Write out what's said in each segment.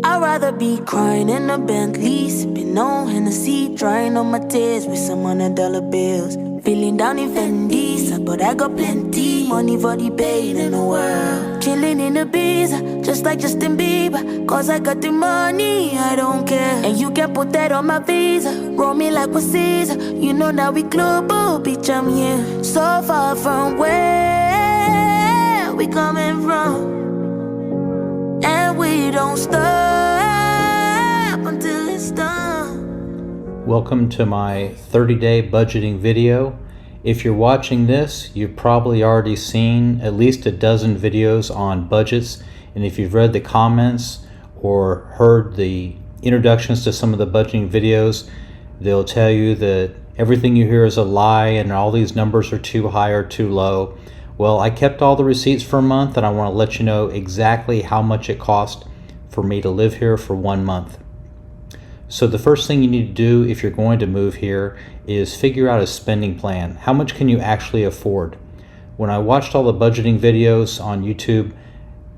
I'd rather be crying in a Bentley, sipping on Hennessy, drying on my tears with some $100 bills. Feeling down in Fendi, but I got plenty money for the pain in the world. Chilling in the Ibiza, just like Justin Bieber, cause I got the money, I don't care. And you can put that on my visa, roll me like with Caesar. You know now we global, bitch, I'm here. So far from where we coming from, and we don't stop until it's done. Welcome to my 30-day budgeting video. If you're watching this, you've probably already seen at least a dozen videos on budgets, and if you've read the comments or heard the introductions to some of the budgeting videos, they'll tell you that everything you hear is a lie and all these numbers are too high or too low. Well, I kept all the receipts for a month, and I want to let you know exactly how much it cost for me to live here for 1 month. So the first thing you need to do if you're going to move here is figure out a spending plan. How much can you actually afford? When I watched all the budgeting videos on YouTube,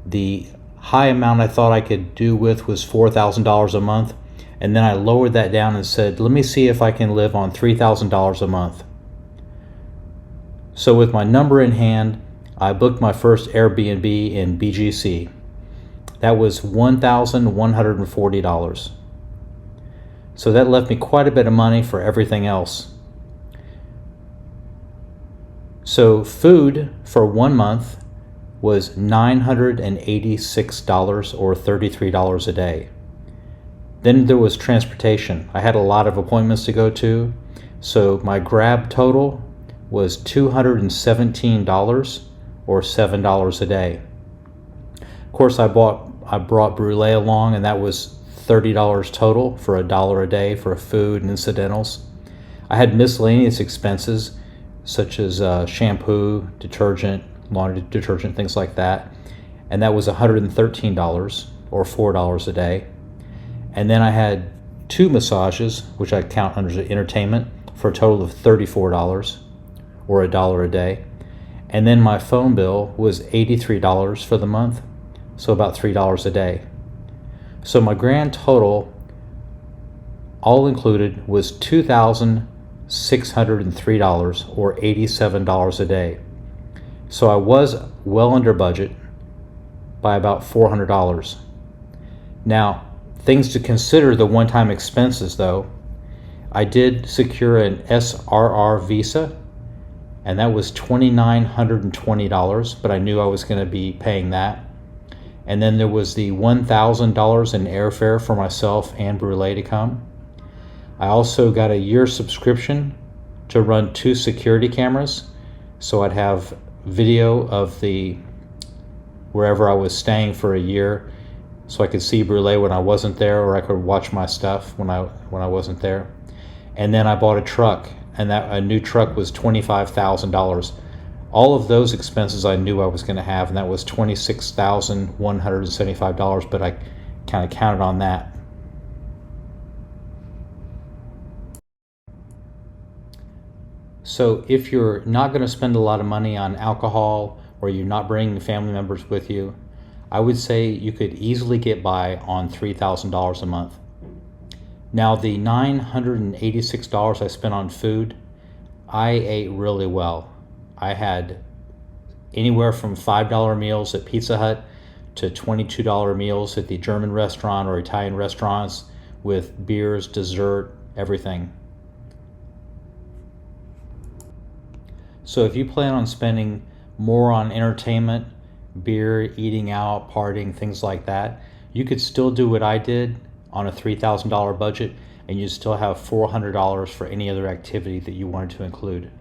the high amount I thought I could do with was $4,000 a month. And then I lowered that down and said, let me see if I can live on $3,000 a month. So with my number in hand, I booked my first Airbnb in BGC. That was $1,140. So that left me quite a bit of money for everything else. So food for 1 month was $986 or $33 a day. Then there was transportation. I had a lot of appointments to go to, so my Grab total was $217 or $7 a day. Of course, I brought brulee along, and that was $30 total for $1 a day for food and incidentals. I had miscellaneous expenses such as shampoo, detergent, laundry detergent, things like that, and that was $113 or $4 a day. And then I had 2 massages, which I count under entertainment, for a total of $34 or $1 a day. And then my phone bill was $83 for the month, so about $3 a day. So my grand total, all included, was $2,603 or $87 a day. So I was well under budget by about $400. Now, things to consider the one-time expenses though. I did secure an SRR visa, and that was $2,920, but I knew I was going to be paying that. And then there was the $1,000 in airfare for myself and Brulee to come. I also got a year subscription to run 2 security cameras, so I'd have video of wherever I was staying for a year, so I could see Brulee when I wasn't there, or I could watch my stuff when I wasn't there. And then I bought a truck, and a new truck was $25,000. All of those expenses I knew I was going to have, and that was $26,175, but I kind of counted on that. So if you're not going to spend a lot of money on alcohol, or you're not bringing family members with you, I would say you could easily get by on $3,000 a month. Now, the $986 I spent on food, I ate really well. I had anywhere from $5 meals at Pizza Hut to $22 meals at the German restaurant or Italian restaurants with beers, dessert, everything. So if you plan on spending more on entertainment, beer, eating out, partying, things like that, you could still do what I did on a $3,000 budget, and you still have $400 for any other activity that you wanted to include.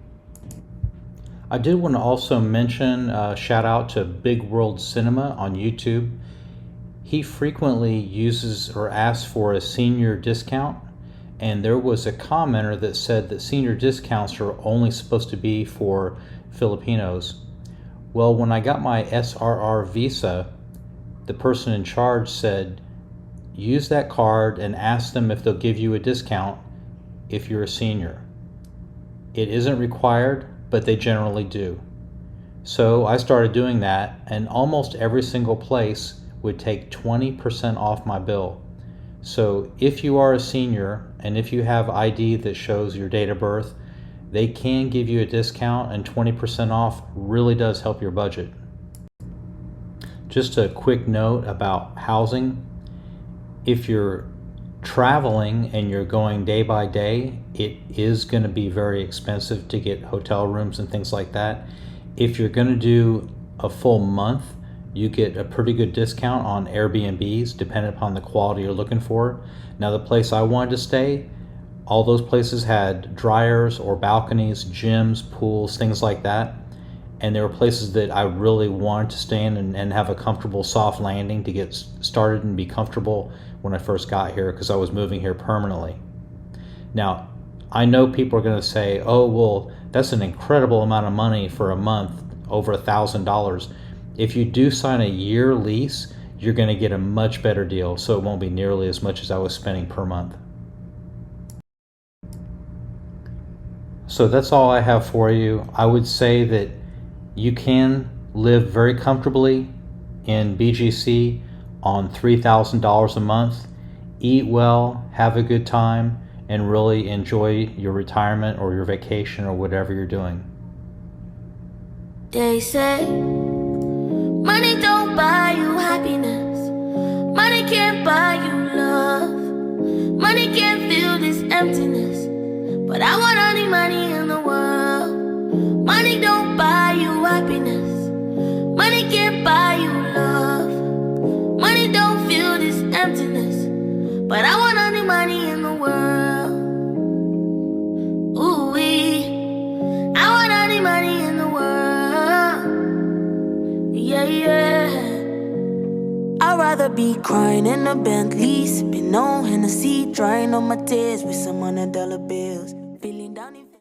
I did want to also mention, shout out to Big World Cinema on YouTube. He frequently uses or asks for a senior discount, and there was a commenter that said that senior discounts are only supposed to be for Filipinos. Well, when I got my SRR visa, the person in charge said, use that card and ask them if they'll give you a discount if you're a senior. It isn't required, but they generally do. So I started doing that, and almost every single place would take 20% off my bill. So if you are a senior and if you have ID that shows your date of birth, they can give you a discount, and 20% off really does help your budget. Just a quick note about housing. If you're traveling and you're going day by day, it is going to be very expensive to get hotel rooms and things like that. If you're going to do a full month, you get a pretty good discount on Airbnbs depending upon the quality you're looking for. Now, the place I wanted to stay, all those places had dryers or balconies, gyms, pools, things like that. And there were places that I really wanted to stay in and have a comfortable soft landing to get started and be comfortable when I first got here, because I was moving here permanently. Now, I know people are going to say, oh, well, that's an incredible amount of money for a month, over $1,000. If you do sign a year lease, you're going to get a much better deal, so it won't be nearly as much as I was spending per month. So that's all I have for you. I would say that you can live very comfortably in BGC on $3,000 a month, eat well, have a good time, and really enjoy your retirement or your vacation or whatever you're doing. They say money don't buy you happiness, money can't buy you love, money can't fill this emptiness, but I want all the money in the world. Money don't buy you happiness, money can't buy you love, money don't fill this emptiness, but I want all the money in the world. Ooh-wee, I want all the money in the world. Yeah, yeah. I'd rather be crying in a Bentley, sipping on Hennessy, drying on my tears with some $100 bills. Feeling down in